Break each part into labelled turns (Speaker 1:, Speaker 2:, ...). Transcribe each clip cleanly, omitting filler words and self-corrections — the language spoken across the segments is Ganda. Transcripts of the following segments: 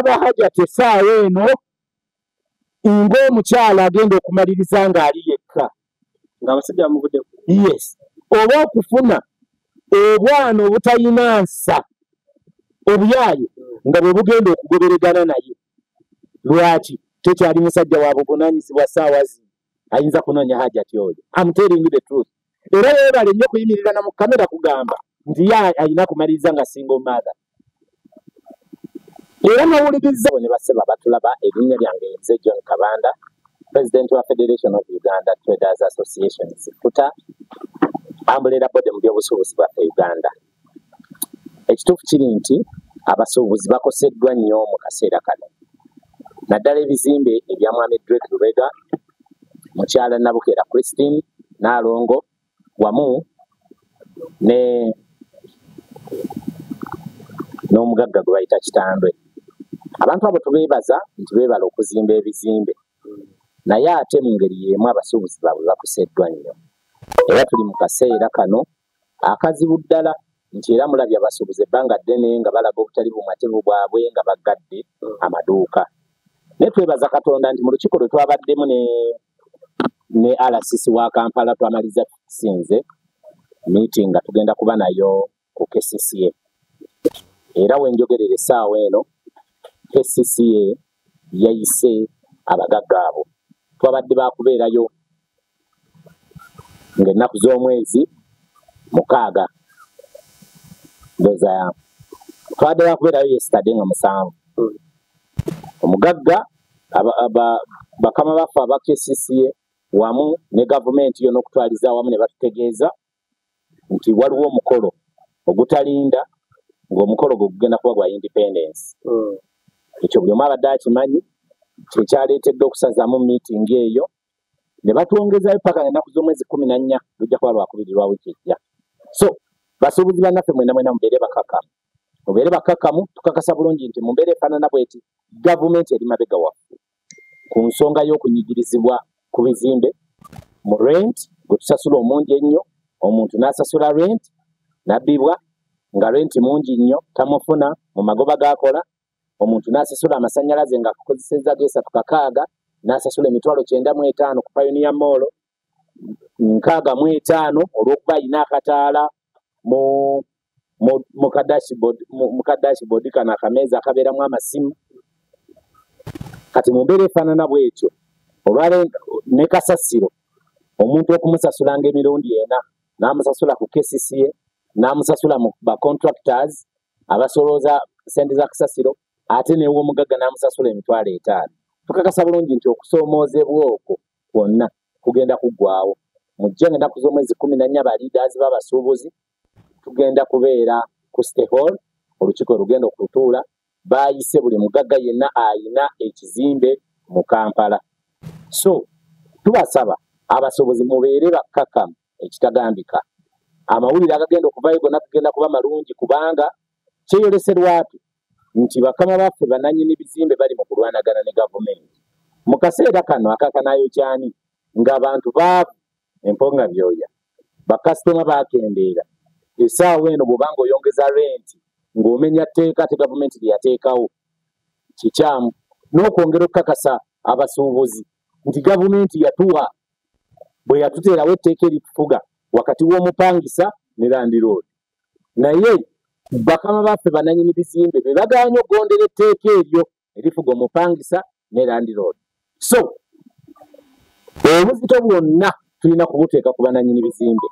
Speaker 1: aba Hajati essaawa eno ng'omukyala agenda okumaliriza ng'ali yekka
Speaker 2: ng'abasajja bamuvuddeku.
Speaker 1: Yes, oba okufuna obwana obutalina nsa obuyaye nga bwe bugenda okugoberegana naye. Lwaki tekyali musajja wa buvunaanyizibwa ssaawa zino ayinza kunoonya Hajati oyo? I'm telling you the truth. Era yeebale nnyo okuyimirira na mu kamera kugamba nti ye alina kumaliriza nga single mother. Era nawuliriza ne baseba batulaba erinnya lyange nze John Kabanda, President wa Federation of Uganda Traders Association Futa ambulera bode mu by'obusuubuzi bwaffe Uganda. Ekituufu kiri nti abasuubuzi bakoseddwa nnyo mu kaseera kano. Naddala ebizimbe ebya Mwami Drake Lubega, Mukyala Nabukera Christine Nalongo wamu n'omugagga gwe bayita Kitandwe. Abantu abo tubeebaza nti beebala okuzimba ebizimbe, naye ate mu ngeri y'emu abasuubuzi baabwe bakoseddwa nnyo. Era tuli mu kaseera kano akazibu ddala nti era mulabye abasuubuzi ebbanga ddene nga balaga obutali bumativu bwabwe nga baggadde amaduuka. Naye twebaza Katonda nti mu lukiiko lwe twabaddemu ne RCC wa Kampala twamaliza tusinze meeting nga tugenda kuba nayo ku KCCA. Era wenjogerera essaawa eno KCCA yayise abagagga abo. Twabadde bakubeerayo ng'ennaku z'omwezi 6 ndoza twabadde bakubeerayo yesterday nga 7. Omugagga bakama baffe aba KCCA wamu ne gavumenti yo n'okutwaliza awamu ne batutegeeza nti waliwo omukolo ogutalinda ng'omukolo gwe gugenda kuba gwa independence. Ekyo buli omu abadde akimanyi kyekyaleetedde okusazaamu meeting eyo ne batwongezayo paka ennaku z'omwezi 14 lujja kuba lwakubiri lwa wiiki ejja. So basuubuzi bannaffe mwena mubeere bakakamu. Mubeere bakakamu, tukakasa bulungi nti mu mbeera efaanana bw'eti gavumenti eri mabega waffe ku nsonga y'okunyigirizibwa ku bizimbe mu rent gwe tusasula omungi ennyo. Omuntu n'asasula rent nabbibwa nga rent mungi nnyo tamufuna mu magoba g'akola. Omuntu n'asasula amasannyalaze nga akakozesezza G3 n'asasula $9,500 ku Pioneer Mall, 65 olw'okuba alina akataala mu kadashboard kano akameeza akabeeramu amasimu. Kati mu mbeera efaanana bw'etyo olwale ne kasasiro omuntu okumusasula ng'emirundi 4 n'amusasula ku KCCA n'amusasula mu ba contractors abasolooza sente za kasasiro ate newe omugagga n'amusasula $5,000. Tukakasa bulungi nti okusoomoozebwa okwo kwonna kugenda kuggwaawo. Mujje ng'ennaku z'omwezi 14 ba leaders b'abasuubuzi tugenda kubeera ku State Hall, olukiiko lugenda okutuula baayise buli mugagga yenna ayina ekizimbe mu Kampala. So tubasaba abasuubuzi mubeere bakkakkamu ekitagambika. Amawulire agagenda okuvaayo gonna tugenda kuba malungi kubanga kyeyoleserwatu nti bakama baffe bannannyini bizimbe bali mu kulwanagana ne gavumenti. Mu kaseera kano akakanaayo kyani ng'abantu baavu emponga byoya bakasitoma baakendeera. Essaawa eno bw'obanga oyongeza renti ng'omenya tteeka te gavumenti lye yateekawo kikyamu. N'okwongera okukakasa abasuubuzi nti gavumenti yatuwa bwe yatuteerawo etteeka eritufuga wakati w'omupangisa ne landiroodi. Naye bakama baffe bannannyini bizimbe be bagaanye okugondera etteeka eryo erifuga omupangisa ne landiroodi. So obuzito bwonna tulina kubuteeka ku bannannyini bizimbe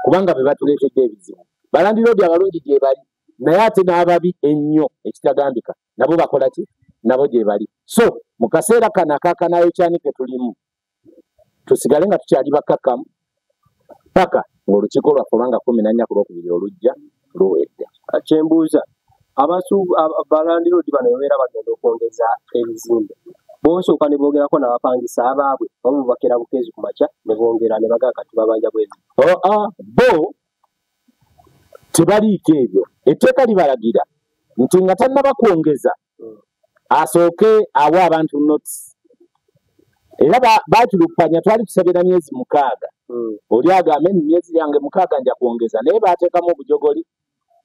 Speaker 1: kubanga be batuleetedde ebizibu. Balandiroodi abalungi gye bali naye ate n'ababi ennyo ekitagambika nabo bakola ki? Nabo gye bali. So mu kaseera kano akakanaayo kyani ke tulimu tusigale nga tukyali bakkakkamu paka ng'olukiiko lwaffe olwanga 14 ku Lwokubiri olujja luwedde.
Speaker 2: Kyembuuza abalandiroodi bano beera bagenda okwongeza ebizimbe bosooka ne boogerako n'abapangisa abaabwe bamwe bakera bukeezi ku makya ne bongera ne bagaa kati babanja bwezi.
Speaker 1: Bo tebaliiko ebyo. Etteeka libalagira nti nga tannaba kwongeza asooke awa abantu notice. Era baatulupanya twali tusabira myezi 6. Oli agambe emyezi yange 6 nja kwongeza naye baateekamu obujogoli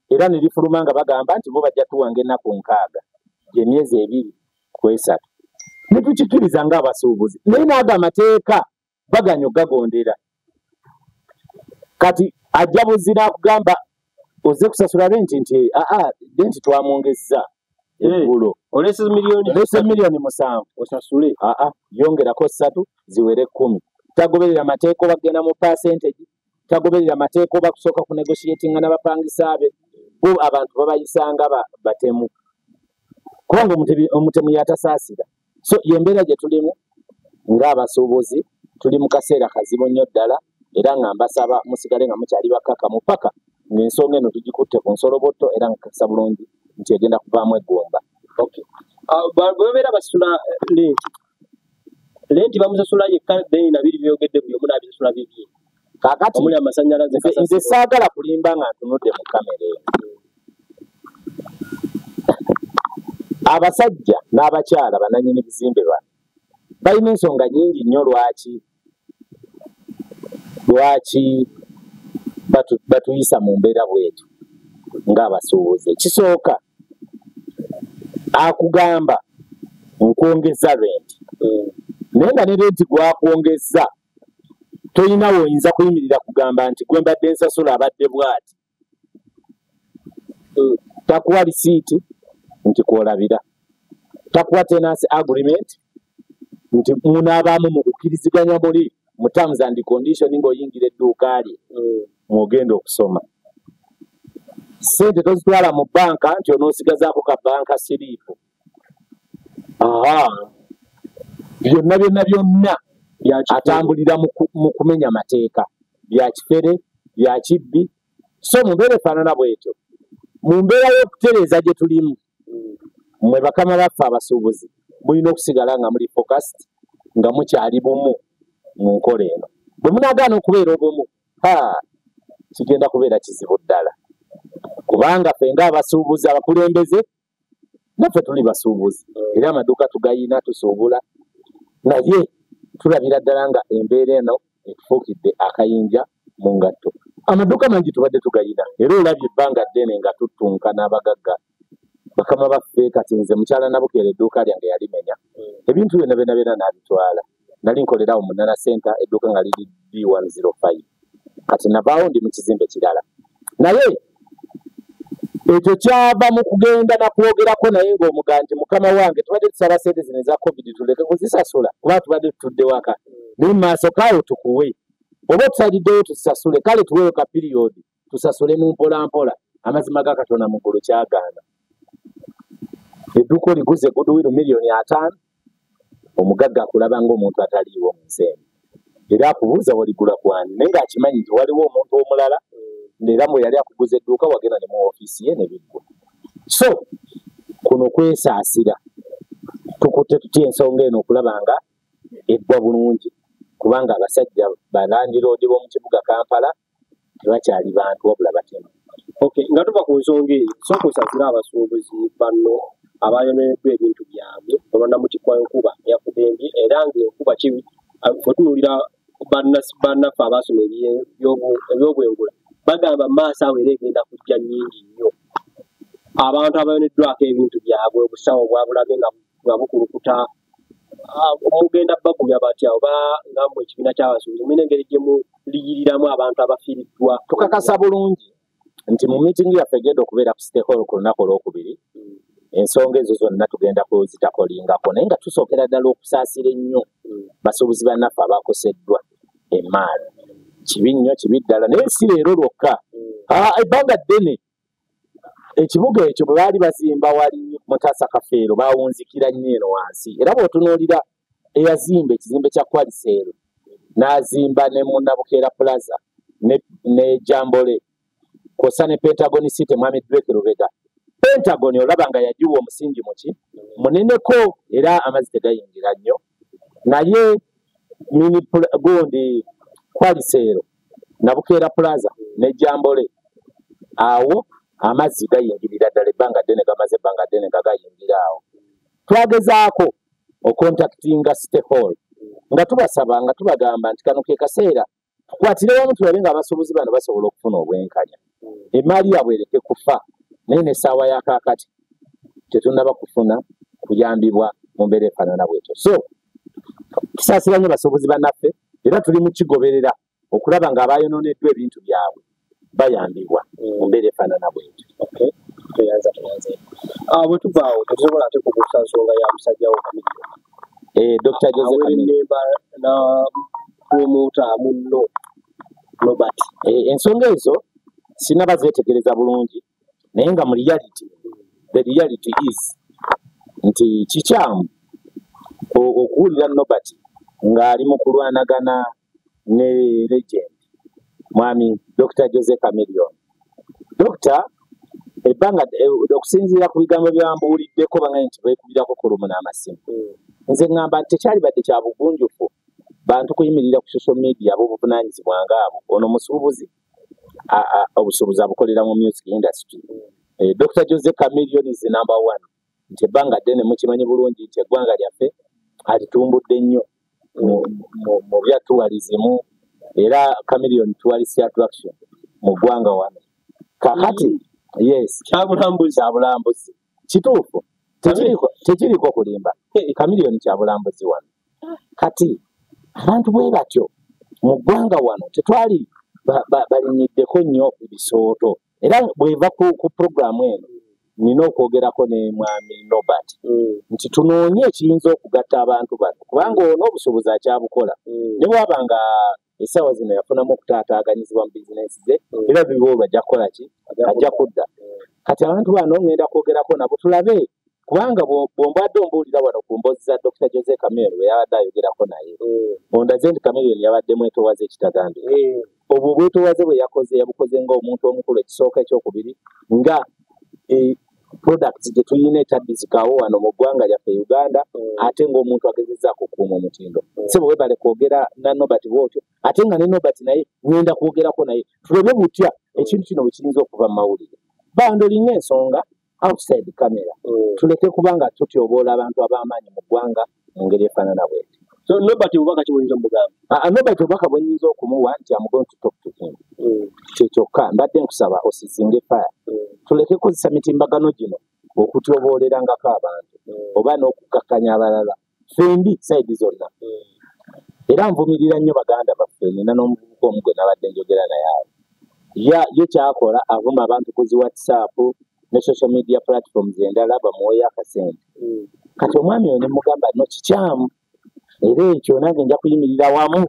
Speaker 1: era ne lifuluma nga bagamba nti bo bajja tuwanga ennaku 6. emyezi 2 ku 3 ne tukikiriza ng'abasuubuzi naye n'ago amateeka baganya okugagondera kati ajja buzira akugamba oze kusasula renti nti renti twamwongezza eggulo
Speaker 2: olese
Speaker 1: miliyoni 7
Speaker 2: osasule
Speaker 1: yongerako 3 ziwere 10 tagoberera amateeka obagenda mu percentage tagoberera amateeka oba kusooka ku negotiatinga n'abapangisa be bo abantu babayisanga batemu kubanga omutemu yatasaasira so yembeera gye tulimu ng'abasuubuzi tuli mu kaseera kazibu nnyo ddala era nga mbasaba musigale nga mukyali bakkakkamu paka ng'ensonga eno tugikutte ku nsoloboto era nkakasa bulungi nti egenda kuvaamu eggomba.
Speaker 2: Bwebabeera basasula lenti bamusasula yekka then nabiri byogedde buli omu n'abisasula bibye
Speaker 1: kaakati
Speaker 2: omuli amasannyalaze
Speaker 1: nze saagala kulimba nga ntunudde mu kamera eno abasajja n'abakyala bananyini bizimbe bano balina ensonga nnyingi nnyo lwaki batuyisa mu mbeera bwetu ng'abasuubuzi. Ekisooka akugamba nkwongeza renti naye nga ne renti gwakwongeza toyina woyinza kuyimirira kugamba nti gwe mbadde nsasula abadde bw'ati takuwa lisiiti nti kwolabira takuwa tenancy agreement nti munaabaamu mu kukkiriziganya muli mu terms and condition ng'oyingira edduuka lye mwogenda okusoma sente tozitwala mu banka nti onoosigazaako ka banka siriipu byonna atambulira mu kumenya mateeka bya kifere bya kibbi so mu mbeera efaanana bwetyo mu mbeera y'okutereeza gye tulimu mmwe bakama baffe abasuubuzi mulina okusigala nga muli focused nga mukyali bumu mu nkola eno bwe munaagaana okubeera obumu kigenda kubeera kizibu ddala kubanga ffe ng'abasuubuzi abakulembeze naffe tuli basuubuzi era amaduuka tugayina tusuubula naye tulabira ddala nga embeera eno etufuukidde akayinja mu ngatto. Amaduuka mangi tubadde tugayina era olabye ebbanga ddene nga tuttunka n'abagagga bakama baffe kati nze mukyala Nabukeera edduuka lyange yalimenya ebintu byonna n'abitwala nali nkolerawo mu Nana Center edduuka nga liri B105 kati navaawo ndi mu kizimbe kirala naye ekyo kyava mu kugenda nakwogerako naye ng'omuganti mukama wange tubadde tusaba sente zino eza covid tuleke kuzisasula kuba tubadde tutudde waka naye mu maaso kaawo tukuwe oba tusaliddeyo tusasule kale tuweeyo ka piriyodi tusasule mu mpolampola amazima ga Katonda mu ggulu kyagaana edduuka oliguze goodwill miliyoni 5 omugagga akulaba ng'omuntu ataliiwo mu nsi eno era akubuuza waligula kwani naye ng'akimanyi nti waliwo omuntu omulala era bwe yali akuguza edduuka wagenda ne mu ofiisi ye ne biggwa so kuno kwesaasira tukutte tutya ensonga eno okulaba nga eggwa bulungi kubanga abasajja balandiroodi b'omu kibuga Kampala tebakyali bantu wabula batema.
Speaker 2: Nga tuva ku nsonga eyo sooka osaasire abasuubuzi banno abayoneddwa ebintu byabwe olwanda mu kikwa enkuba yakubembye era ng'enkuba kibi otunuulira bannaffe abaasoma ebyobwengula bagamba maaso awo era egenda kujja nnyingi nnyo abantu abayoneddwako ebintu byabwe obusawo bwabulabe nga bukulukuta mugenda bagumya batya oba ngambwe ekibiina ky'abasuubuzi mulina engeri gye muliyiriramu abantu abafiiriddwa.
Speaker 1: Tukakasa bulungi nti mu miitingi yaffe egenda okubeera ku stakeholder ku lunaku olwokubiri ensonga ezo zonna tugenda kuzitakolingako naye nga tusookera ddala okusaasira ennyo basuubuzi bannaffe abakoseddwa emaali kibi nnyo kibi ddala naye si leero lwokka ebbanga ddene ekibuga ekyo bwe baali bazimba wali Mutasa Kafeero baawunzikira nnyo eno wansi era bw'otunuulira eyazimba ekizimbe kya Kwaliseero n'azimba ne mu Nabukeera Plaza ne Jambole kw'ossa ne Pentagon City Mwami Drake Lubega Pentagon olaba nga yagiwa omusingi muki muneneko era amazzi tegayingira nnyo naye gundi Kwaliseero Nabukeera Plaza ne Jambole awo amazzi gayingirira ddala ebbanga ddene gamaze ebbanga ddene nga gayingira awo twagezaako okontaktinga City Hall nga tubasaba nga tubagamba nti kano ke kaseera tukwatire wamu tulabe nga abasuubuzi bano basobola okufuna obwenkanya emaali yabwe ereke kufa naye n'essaawa ya kaakati tetunnaba kufuna kuyambibwa mu mbeera efaanana bwetyo. So tusaasira nnyo basobozi bannaffe era tuli mu kigoberera okulaba ng'abayonooneddwa ebintu byabwe bayambibwa mu mbeera efaanana bwetyo.
Speaker 2: Tuyanza bwe tuvaawo tetusobola ate kubuusa nsonga ya musajja wo Kamiliyoni.
Speaker 1: Dr. Jose
Speaker 2: Nemba na promota munno Robert.
Speaker 1: Ensonga ezo sinaba zeetegereza bulungi naye nga mu reality, the reality is nti kikyamu okuwulira Robert ng'ali mu kulwanagana ne legend mwami Dr. Jose Chameleone. Dr. ebbanga okusinziira ku bigambo byambuuliddeko banga nti beekubirako kulumu n'amasimu. Nze ngamba nti tekyalibadde kya bugunjufu bantu kuyimirira ku social media ab'obuvunaanyizibwa ng'abo. Ono musuubuzi obusuubuzi abukolera mu music industry. Dr. Jose Chameleone is number one. Nti ebbanga ddene mukimanyi bulungi nti eggwanga lyaffe alitumbudde nnyo mu bya tourism era Chameleone tourist attraction mu ggwanga wano. Kakati yes, kyabulambuzi kituufu tekiriko kulimba. Chameleone kyabulambuzi wano. Kati abantu bwe batyo mu ggwanga wano tetwali balinyiddeko nnyo ebisooto era bweva ku programu eno nina okwogerako ne mwami Robert nti tunoonye ekiyinza okugatta abantu bano kubanga ono obusobozi akyabukola ne bwabanga essaawa zino yafunamu okutaataaganyizibwa mu bizinesi ze era biboolwa ajja kukola ki ajja kudda. Kati abantu bano ngenda kwogerako nabo tulabe kubanga bw'ombadde ombuulira wano ku mboozi za Dr. Jose Chameleone bwe yabadde ayogerako naye ondaze nti Chameleone yabadde mwetowaze ekitagambika. Obwo obwetowaze bwe yakoze yabukoze ng'omuntu omukulu. Ekisooka ekyokubiri nga products gye tuyina etaddizikawo wano mu ggwanga lyaffe Uganda ate ng'omuntu agezezzaako okukuuma omutindo. Si bwe bale kwogera na Robert bw'otyo ate nga ne Robert naye ngenda kwogerako naye tuleme butya ekintu kino bwe kiyinza okuva mu mawulire. Bandolinga ensonga outside camera. Tuleke kubanga tutyoboola abantu ab'amaanyi mu ggwanga mu ngeri efaanana bwetyo.
Speaker 2: So Robert obubaka kibuliza mugamba.
Speaker 1: Robert obubaka bwe nnyinza okumuwa nti I'm going to talk to him. Kyekyoka mbadde nkusaba osizinge fire. Tuleke kozesa mitimbagano gino okutyoboolerangako abantu oba n'okukakkanya abalala. Fembi side zonna. Era nvumirira nnyo baganda baffe nina n'omuvubuka omugwe nabadde njogera naye ye kyakola avuma abantu ku zi WhatsApp ne social media platforms endala bamuweeyo akasente. Kati omwami ono mugamba no kikyamu era ekyo nange nja kuyimirira wamu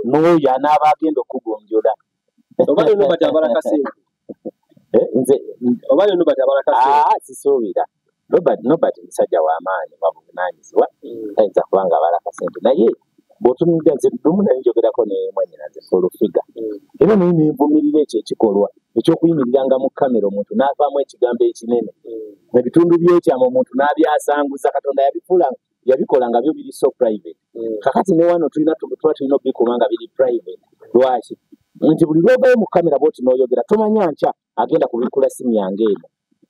Speaker 1: n'oyo anaaba agenda okugonjola.
Speaker 2: Oba lino batabala kasente.
Speaker 1: Nze
Speaker 2: oba lino batabala kasente.
Speaker 1: Sisuubira. Robert musajja w'amaanyi babuvunaanyizibwa tayinza kubanga abala kasente naye bw'otunudde nze lumu nali njogerako ne mwanyinaze fulufiga era naye nenvumirira ekyo ekikolwa eky'okuyimiriranga mu kamera omuntu n'avaamu ekigambo ekinene ebitundu by'ekyama omuntu n'abyasanguza Katonda yabikola nga byo biri so private. Kakati ne wano tuba tulina obikuuma nga biri private. Lwaki nti buli lwovayo mu kamera bw'oti n'oyogera tomanya nkya agenda kubikula simu yange eno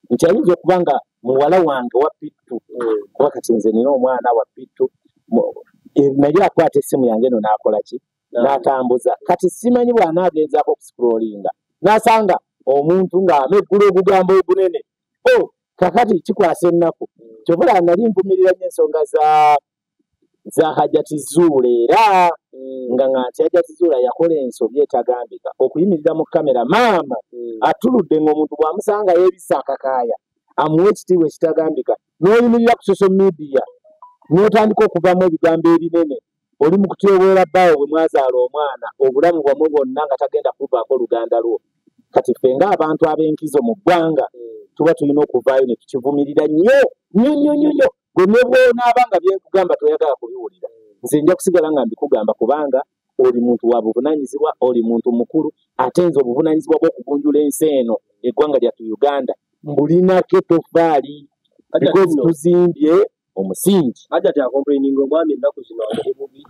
Speaker 1: nti ayinza okuba nga muwala wange wa Pittu kuba kati nze nina omwana wa Pittu naye akwata essimu yange eno n'akola ki n'atambuza. Kati simanyi bw'anaagenzaako okuscrollinga n'asanga omuntu ng'ameggula obugambo obunene kakati kikwasa ennaku kyobula nali nvumirira nnyo ensonga za Hajati Zuula era nga nti Hajati Zuula yakola ensobi etagambika okuyimirira mu kamera maama atuludde ng'omuntu bw'amusanga yeebisa akakaaya amuwa ekitiibwa ekitagambika n'oyimirira ku social media n'otandika okuvamu ebigambo ebinene oli mu kutyoboola bbaawo bwe mwazaala omwana obulamu bwamwe bwonna nga tagenda kuvaako luganda lwo. Kati ffe ng'abantu ab'enkizo mu ggwanga tuba tulina okuvaayo ne tukivumirira nnyo gwe ne bw'onaaba nga byenkugamba toyagala kubiwulira nze nja kusigala nga mbikugamba kubanga oli muntu wa buvunaanyizibwa oli muntu mukulu ate nze obuvunaanyizibwa bw'okugunjula ensi eno eggwanga lyaffe Uganda mbulinako etoffaali because tuzimbye omusingi.
Speaker 2: Hajati akomplaininga omwami ennaku zino amuli bubi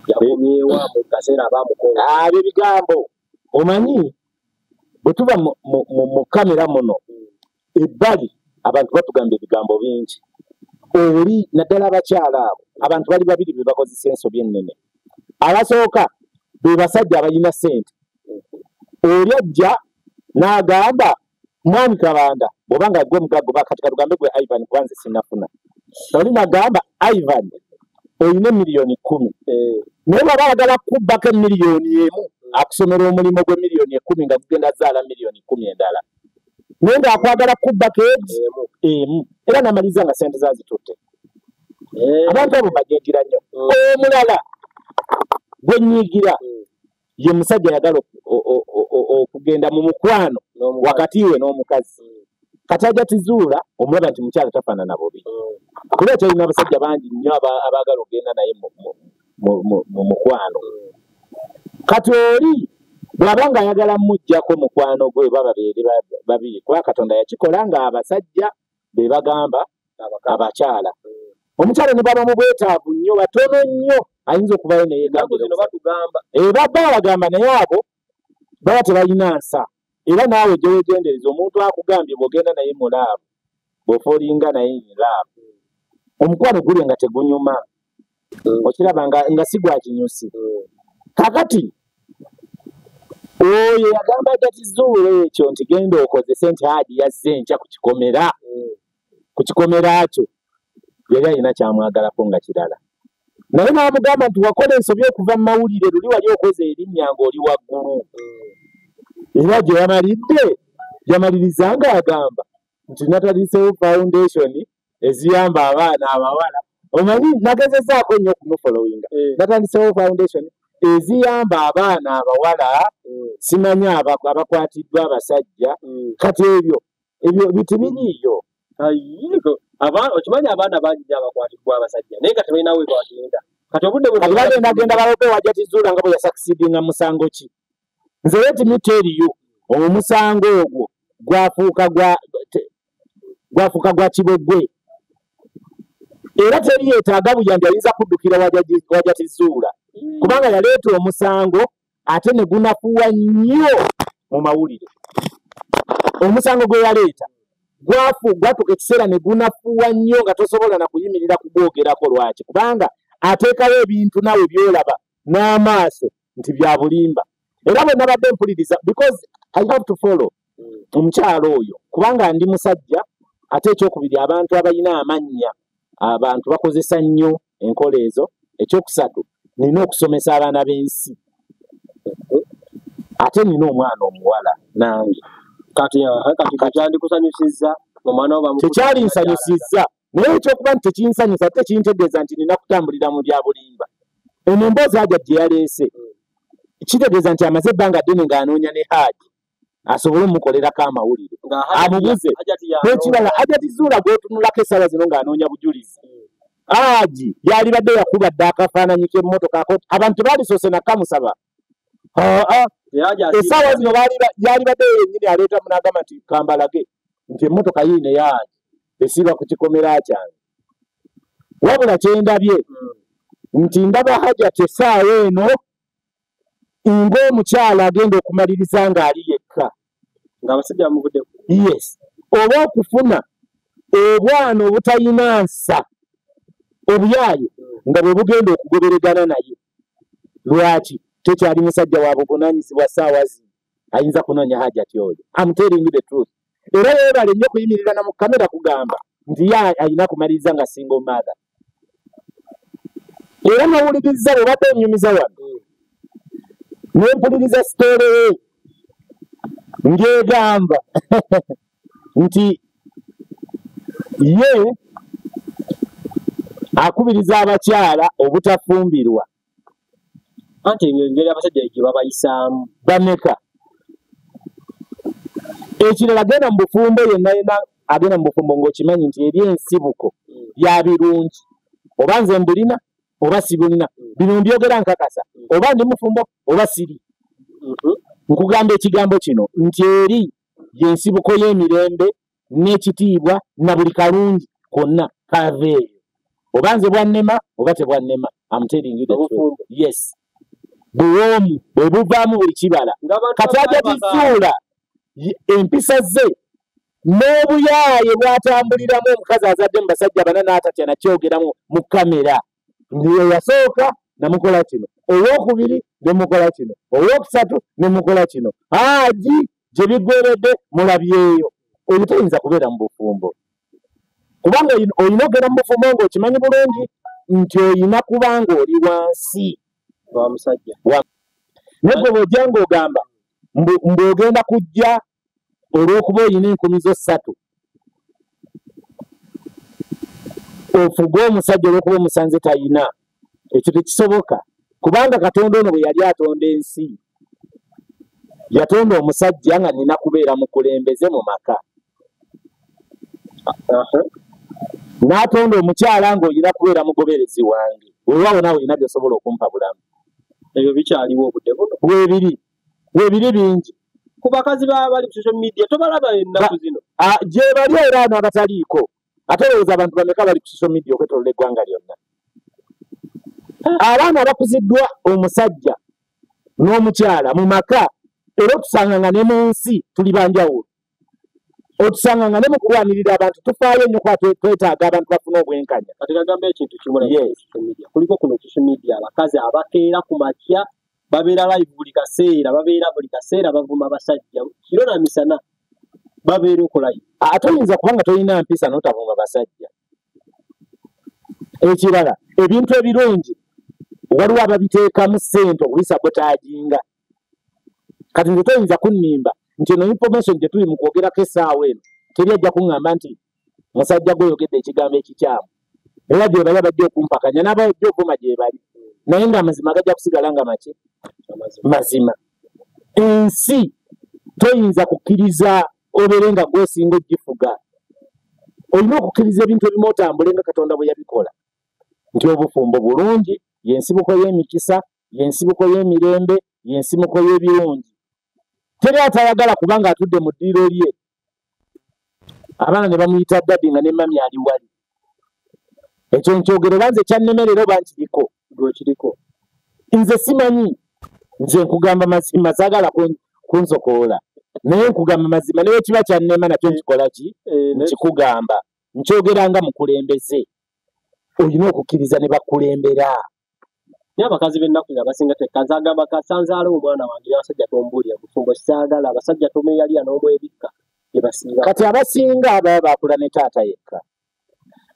Speaker 2: yakomyewa mu kaseera abaamukola
Speaker 1: abyo bigambo omanyi bwe tuba mu kamera muno ebbali abantu batugamba ebigambo bingi oli naddala abakyala abo abantu bali babiri be bakozesa ensobi ennene. Abasooka be basajja abalina ssente oli ajja n'agamba mwami Kabanda bobanga gwe mugago bakatika tugambe gwe Ivan kwanze sinafuna oli nagamba Ivan oyine milioni 10 naye babaagala kubbako miliyoni emu akusomera omulimo gwe miliyoni 10 nga kugenda zaala miliyoni 10 endala naye nga akwagala kubbako emu era namaliza nga sente zazitutte abantu abo bajegira nnyo omulala gwe nyigira ye musajja yagala okugenda mu mukwano wakati we n'omukazi kati ajja tizuula omulaba nti mukyala tafaanana bubi kuba kyalina abasajja bangi nnyo abaagala okugenda naye mu mukwano kati oli bw'abanga ayagala mujjako mukwano gwe bababeere babiri kuba Katonda yakikola nga abasajja be bagamba abakyala omukyala ne baba mu bwetaavu nnyo batono nnyo ayinza okubayo naye baba bagamba naye abo baba tebalina nsa era naawe gye weegendereza omuntu akugambye bw'ogenda naye mulaabu bw'ofoolinga naye mulaabu omukwano guli nga tegunyuma okiraba nga si gwa kinyusi kakati oyo yagamba gatizuula ekyo nti genda okozese nti Haji yazze enkya ku kikomera kyo yali alina kyamwagalako nga kirala naye n'amugamba nti wakola ensobi okuva mu mawulire luli wali okoze erinnya ng'oli waggulu era gye yamaliriza nga agamba nti Natalisewo Foundation eziyamba abaana abawala omanyi nagezezaako nnyo okumufolowinga Natalisewo Foundation eziyamba abaana abawala simanyi abakwatiddwa abasajja kati ebyo bitibiriiyo okimanyi abaana bangi nnyo abakwatiddwa abasajja naye kati balina we bagenda kati obudde bagenda balobe wajja tizuula nga bwe yasakisidinga musango ki nze leti miteriyo omusango ogwo gwafuuka gwa kibogwe era teri yeetaaga buyambi ayinza kuddukira wajja tizuula kubanga yaleeta omusango ate ne gunafuwa nnyo mu mawulire omusango gwe yaleeta gwatuka ekiseera ne gunafuwa nnyo nga tosobola na kuyimirira kugwogerako lwaki kubanga ateekawo ebintu nawe byolaba n'amaaso nti bya bulimba era bwe nabadde mpuliriza because I have to follow omukyalo oyo kubanga ndi musajja ate ekyokubiri abantu abalina amannya abantu bakozesa nnyo enkola ezo ekyokusatu nina okusomesa abaana b'ensi ate nina omwana omuwala nange kati kyandikusanyusizza tekyali nsanyusizza naye ekyokuba nti tekinsanyusa tekintegeeza nti nina kutambulira mu bya bulimba eno emboozi Hajja gye yaleese kitegeeza nti amaze ebbanga ddene ng'anoonya ne Haji asobole omukolerako amawulire amubuze n'ekirala Hajja tizuula gw'otunulako essaawa zino ng'anoonya bujulizi Haji yalibadde yakuba dde akafaananyi k'emmotoka abantu tebaalisoose nakamusaba essaawa zino yalibadde yennyini aleeta munagamba nti kambalage nti emmotoka yiine ya Haji esiba ku kikomera kyange wabula kyendabye nti ndaba Hajja tesaawa eno ng'omukyala agenda okumaliriza ng'ali yekka ng'abasajja bamuvudde yes oba okufuna obwana obutalina nsa obuyaye nga bwe bugenda okugoberegana naye lwaki tekyali musajja wa buvunaanyizibwa ssaawa zino ayinza kunoonya Hajja oyo I'm telling you the truth era yeebale nnyo okuyimirira na mu kamera kugamba nti ye alina kumaliriza nga single mother era nawuliriza bwe badde ennyumiza wano nempuliriza sitoole ye ng'egamba nti ye akubiriza abakyala obutafumbirwa anti engeri abasajja gye babayisaamu bameka ekirala agenda mu bufumbo yenna agenda mu bufumbo ng'okimanyi nti eri ensibuko ya birungi oba nze mbulina oba sibulina bino mbyogera nkakasa oba ndi mufumbo oba siri nkugamba ekigambo kino nti eri yensibuko y'emirembe n'ekitiibwa na buli kalungi konna kaveeyo oba nze bwannema oba tebwannema I'm telling you the truth yes buwoomu bwe buvaamu buli kibala kati Hajja tizuula empisa ze n'obuyaaye bw'atambuliramu omukazi azadde mu basajja bana n'atatya nakyogeramu mu kamera ndiyo yasooka namukola kino owokubiri nemukola kino owokusatu nemukola kino Haji gye biggweredde mulabyeyo oyo toyinza kubeera mu bufumbo kubanga olina ogenda mu bufumbo ng'okimanyi bulungi nti oyina kubanga oli wansi
Speaker 2: wa musajja
Speaker 1: naye gwe bw'ojja ng'ogamba mbw'ogenda kujja olw'okuba oyina 3,000 ofuge omusajja olw'okuba omusanze tayina ekyo tekisoboka kubanga Katonda ono bwe yali atonda ensi yatonda omusajja nga nina kubeera mukulembeze mu maka n'atonda omukyala ng'olina kubeera mugoberezi wange olwawo naawe olina by'osobola okumpa bulamu
Speaker 2: ebyo bikyaliwo obudde buno
Speaker 1: weebiri bingi
Speaker 2: ku bakazi bali ku social media tobalaba ennaku zino
Speaker 1: gye bali era ano abataliiko ate olowooza abantu bameka bali ku social media okwetoolola eggwanga lyonna abaana abakuziddwa omusajja n'omukyala mu maka era otusanga nga ne mu nsi tuli banjawulo otusanga nga ne mu kulwanirira abantu tufaayo nnyo kuba twetaaga abantu bafuna obwenkanya
Speaker 2: kati kagamba ekintu kimu social media kuliko kuno social media abakazi abakeera ku makya babeera live buli kaseera bavuma abasajja kiro na misana babeera okulayo
Speaker 1: atoyinza kubanga tolina mpisa n'otavuma basajja ekirala ebintu ebirungi waliwo ababiteekamu ssente okubisabotaginga kati nze toyinza kunnimba nti eno information gye tuli mu kwogerako essaawa eno teri ajja kuŋŋamba nti musajja gweyogedde ekigambo ekikyamu era gye bali abajja okumpakanya n'abajja okuvuma gye bali naye ng'amazima gajja kusigala nga make mazima ensi toyinza kukkiriza obeere nga gwesinga ogifuga olina okukkiriza ebintu ebimu otambule nga Katonda bwe yabikola nti obufumbo bulungi y'ensibuko y'emikisa y'ensibuko y'emirembe y'ensibuko y'ebirungi teri atayagala kubanga atudde mu ddiiro lye abaana ne bamuyita daddi nga ne mami ali wali ekyo nkyogerera nze kyannemerera oba nkiriko
Speaker 2: gwekiriko
Speaker 1: nze simanyi nze nkugamba mazima saagala kunsokoola naye nkugamba mazima naye kiba kyannema nakyo nkikola ki nkikugamba nkyogera nga mukulembeze olina okukkiriza ne bakulembera
Speaker 2: naye abakazi b'ennaku abasinga tekazagamba kasanzaala omwana wange abasajja tombuulira bufumbo kisaagala abasajja tomeyalira n'omwebikka gye basiiba
Speaker 1: kati abasinga baba baakula ne taata yekka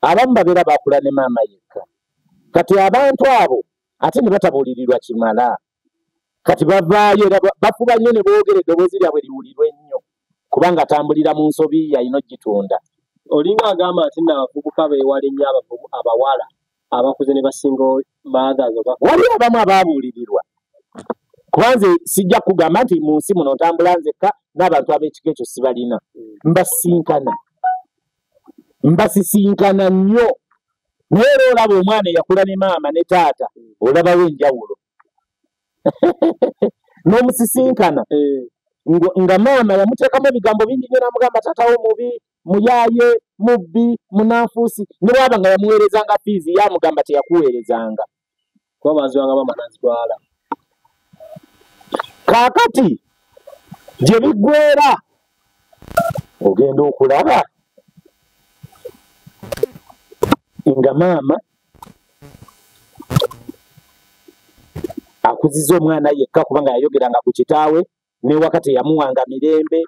Speaker 1: abamu babeera baakula ne maama yekka kati abantu abo ate ne batabuulirirwa kimala kati bavaayo era bafuba nnyo ne boogera eddoboozi lyabwe liwulirwe nnyo kubanga atambulira mu nsobi yalina ogitunda
Speaker 2: olinga agamba nti n'abavubuka beewala ennyo abawala abakuze ne basinga mothers
Speaker 1: waliwo abamu abaabuulirirwa kubanze sijja kugamba nti mu nsi muno ntambula nzekka n'abantu ab'ekika ekyo sibalina mbasisinkana nnyo naye era olaba omwana eyakula ne maama ne taata olabawo enjawulo n'omusisinkana nga maama yamuteekamu ebigambo bingi nnyo n'amugamba taatawo mubi muyaaye mubbi munanfuusi ne bwaba nga yamuweerezanga fiizi yamugamba teyakuweerezanga
Speaker 2: kuba baziwanga maama nazitwala
Speaker 1: kaakati gye biggweera ogenda okulaba nga maama akuziza omwana yekka kubanga yayogeranga ku kitaawe ne wakati yamuwanga mirembe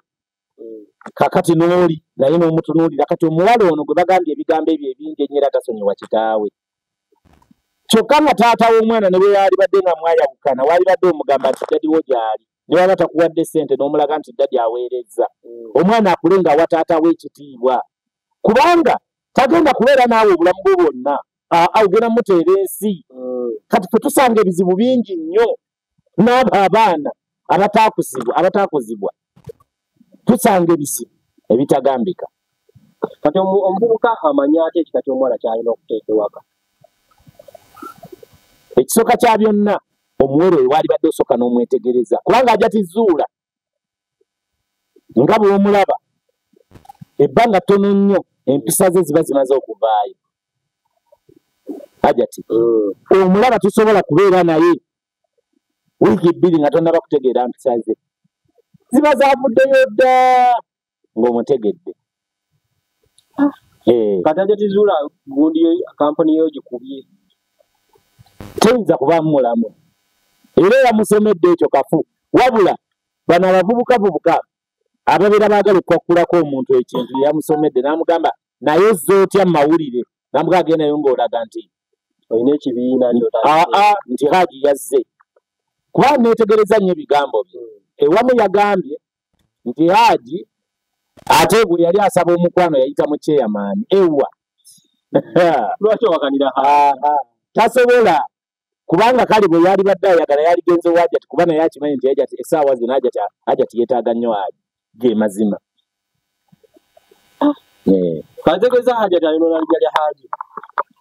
Speaker 1: kakati n'oli naye n'omutunuulira kati omuwala ono gwe bagambye ebigambo ebyo ebingi ennyo era tasonyiwa kitaawe kyokka nga taata w'omwana ne bwe yalibadde nga mwayawukana walibadde omugamba nti dadiwo gy'ali ne waba takuwadde ssente n'omulaga nti dadi aweerezza omwana akule ng'awa taata we ekitiibwa kubanga tagenda kubeera naawe obulamu bwe bwonna ogenda muteera ensi kati fe tusanga ebizibu bingi nnyo n'abo abaana abataakozibwa tusanga ebizibu ebitagambika
Speaker 2: kati omuvubuka amanya ate ekika ky'omwana kyalina okuteeka ewaka
Speaker 1: ekisooka kya byonna omuwere oyo waalibadde osooka n'omwetegereza kubanga ajja tizuula nga bw'omulaba ebbanga ttono nnyo empisa ze ziba zimaze okuvaayo ajati omulaba tusobola kubeera naye wiiki 2 nga tonnaba kutegeera mpisa ze ziba zavuddeyo dda ng'omutegedde
Speaker 2: kati ajja tizuula gundi kampuni yo gikubye
Speaker 1: teyinza kubaamu mulamu era yamusomedde ekyo kafu wabula bano abavubukavubuka ababeera baagala okwakulako omuntu ekintu yamusomedde n'amugamba naye zootya mawulire n'amugamba agendayo ng'olaga nti
Speaker 2: olina ekibiina
Speaker 1: nti Haji yazze kuba neetegereza nnyo ebigambo bye ewamu yagambye nti Haji ate gwe yali asaba omukwano yayita mu chairman ewa
Speaker 2: lwaki owakanira
Speaker 1: tasobola kubanga kale bwe yali badde ayagala yaligenze Hajati kuba naye akimanyi nti Hajati essaawa zino Hajati yeetaaga nnyo Haji ge mazima
Speaker 2: kategeeza Hajati alina olanjja lya Haji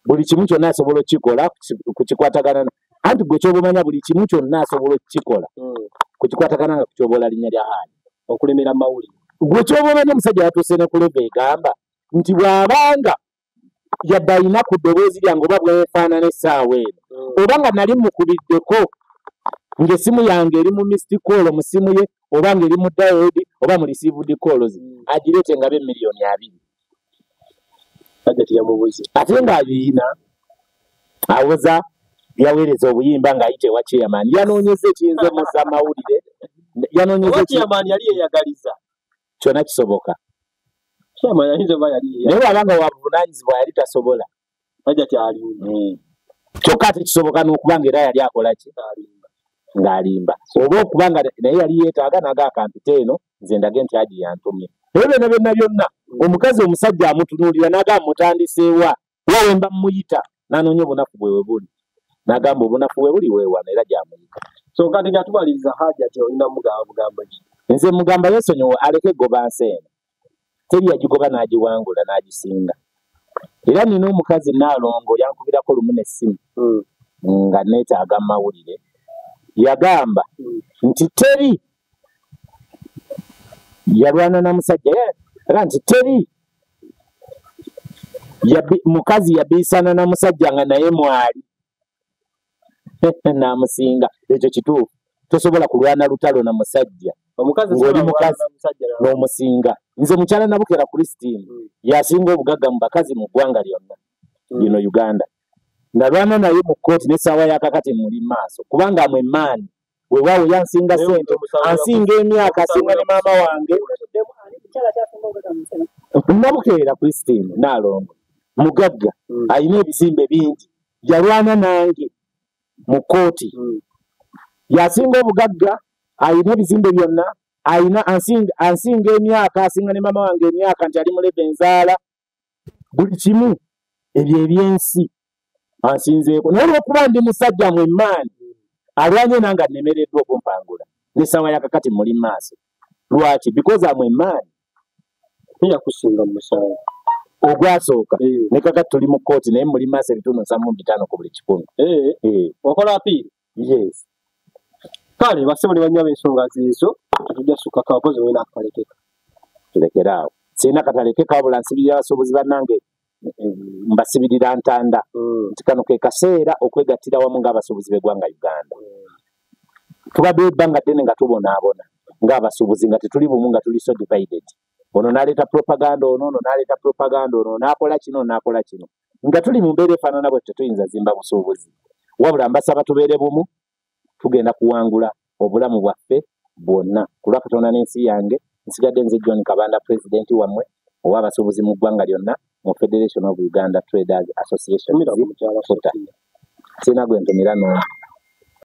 Speaker 1: buli kimu kyonna asobola okukikola kukikwatagana anti gwe ky'obumanya buli kimu kyonna asobola okukikola kukikwatagana nga kutyoboola linnya lya Haji
Speaker 2: okulemera mawulire
Speaker 1: gwe ky'obumanya omusajja yatuuse ne ku leva egamba nti bw'abanga yadde alina ku ddoboozi lyange oba bwefaanana essaawa eno oba nga nali mukubiddeko ng'essimu yange eri mu missed call mu ssimu ye oba ng'eri mu diode oba mu received calls agireete nga be miliyoni 2
Speaker 2: Hajati yamubuze
Speaker 1: ate ng'abiina awoza yaweereza obuyimba ng'ayita ewa chairman yanoonyeza ekiyinza musa mawulire yanoonyeza
Speaker 2: chairman yali yeyagaliza
Speaker 1: kyonna kisoboka
Speaker 2: chairman yali ba yali
Speaker 1: naye bw'abanga wabuvunaanyizibwa yali tasobola
Speaker 2: Hajati ali
Speaker 1: kyokka ate kisoboka n'okubanga era yali akola ki ng'alimba oba okubanga naye yali yeetaaga n'agaakampita eno nze ndage nti Haji yantumye ebyo byonna omukazi omusajja amutunuulira n'agamba mutandiseewa wawe mba muyita n'anoonya obunafu bwe buli n'agamba obunafu bwe buli weewana era gy'amuyita
Speaker 2: so kati nga tubaliriza Hajati olina mugamba ki
Speaker 1: nze mugamba yeesonyiwe aleke goba nsi eno teri yagigoba n'agiwangula n'agisinga era nina omukazi Naalongo yankubirako lumu n'essimu nga neetaaga mawulire yagamba nti teri yalwana na musajja era nti teri mukazi yabiisana na musajja nga naye mwali n'amusinga ekyo kituufu tosobola kulwana lutalo na musajja ng'oli mukazi n'omusinga nze mukyala Nabukera Christine yasinga obugagga mu bakazi mu ggwanga lyonna lino Uganda nalwana naye mu kkooti n'essaawa yakakati muli maaso kubanga amwemaani weewaawo yansinga ssente ansinga emyaka asinga ne maama wange Nabukera Christine Naalongo mugagga alina ebizimbe bingi yalwana nange mu kkooti yasinga obugagga alina ebizimbe byonna alina ansinga emyaka asinga ne maama wange emyaka nti ali mulebe enzaala buli kimu ebyo ebyensi ansinzeeko naye olw'okuba ndi musajja mwemmaani alwanye nange annemereddwa okumpangula n'essaawa yakakati muli maaso lwaki because amwemmaani
Speaker 2: yakusinga mu musango
Speaker 1: ogwasooka ne kakati tuli mu kkooti naye muli maaso ebitundu 75 ku buli 100
Speaker 2: okola apiiri
Speaker 1: yes
Speaker 2: kale basse bali banywa b'ensonga ziizo tujja sukka kabakozi wena akatalekeka
Speaker 1: tulekeraawo sirina katalekeka wabula nsibirira abasuubuzi bannange mbasibirira ntanda nti kano ke kaseera okwegattira wamu ng'abasuubuzi b'eggwanga Uganda tubadde ebbanga ddene nga tubonaabona ng'abasuubuzi nga tetuli bumu nga tuli so divided ono n'aleeta propaganda ono n'aleeta propaganda ono n'akola kino n'akola kino nga tuli mu mbeera efaanana bwe tetuyinza zimba busuubuzi wabula mbasaba tubeere bumu tugenda kuwangula obulamu bwaffe bwonna kulwa Katonda n'ensi yange nsigadde nze John Kabanda pulezidenti wammwe ow'abasuubuzi mu ggwanga lyonna mu Federation of Uganda Traders Association sirina gwe ntumira n'omu